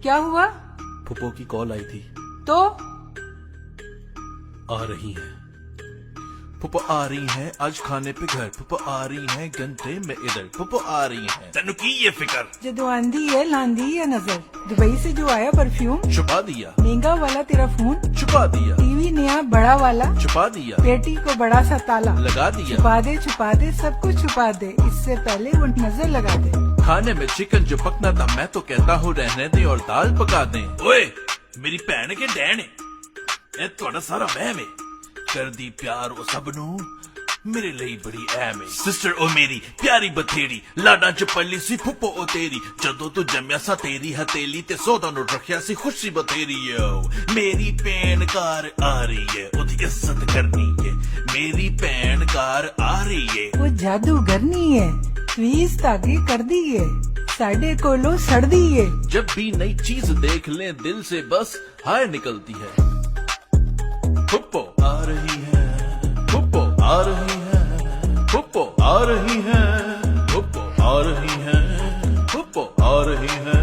क्या हुआ? फुप्पो की कॉल आई थी। तो आ रही हैं फुप्पो, आ रही हैं आज खाने पे घर। फुप्पो आ रही हैं घंटे में इधर। फुप्पो आ रही हैं। तेनू की ये फिकर? जदों आंदी है लांदी है नजर। दुबई से जो आया परफ्यूम छुपा दिया। महंगा वाला तेरा फोन छुपा दिया। टीवी नया बड़ा वाला छुपा दिया। पेटी को बड़ा सा ताला लगा दिया। छुपा दे सब कुछ छुपा दे, इससे पहले वो नजर लगा दे। खाने में चिकन जो पकना था मैं तो कहता हूँ रहने दे और दाल पका दें। ओए मेरी भैन के डैन ए थोड़ा सारा वहम है। कर दी प्यार ओ सब नू मेरे ਲਈ ਬੜੀ ਐਮ ਏ। ਸਿਸਟਰ ਓ ਮੇਰੀ ਪਿਆਰੀ ਬਥੇਰੀ ਲਾਡਾਂ ਚ ਪੱਲੀ ਸੀ ਫੁੱਪੋ ਓ ਤੇਰੀ। ਜਦੋਂ ਤੂੰ ਜੰਮਿਆ ਸਾ ਤੇਰੀ ਹਤੇਲੀ ਤੇ ਸੌਦਾ ਨੂੰ ਰੱਖਿਆ ਸੀ ਖੁਸ਼ੀ ਬਥੇਰੀ। ਓ ਮੇਰੀ ਭੈਣ ਘਰ ਆ ਰਹੀ ਏ, ਉਹਦੀ ਇੱਜ਼ਤ ਕਰਨੀ ਏ। ਮੇਰੀ ਭੈਣ ਘਰ ਆ ਰਹੀ ਏ। वो जादूगरनी है, फीस ताकि कर दी है, साडे कोलो सड़दी है। जब भी नई चीज देख ले दिल से बस हाय निकलती है। फुप्पो आ रही है, फुप्पो आ रही है, फुप्पो आ रही है, फुप्पो आ रही है, फुप्पो आ रही है।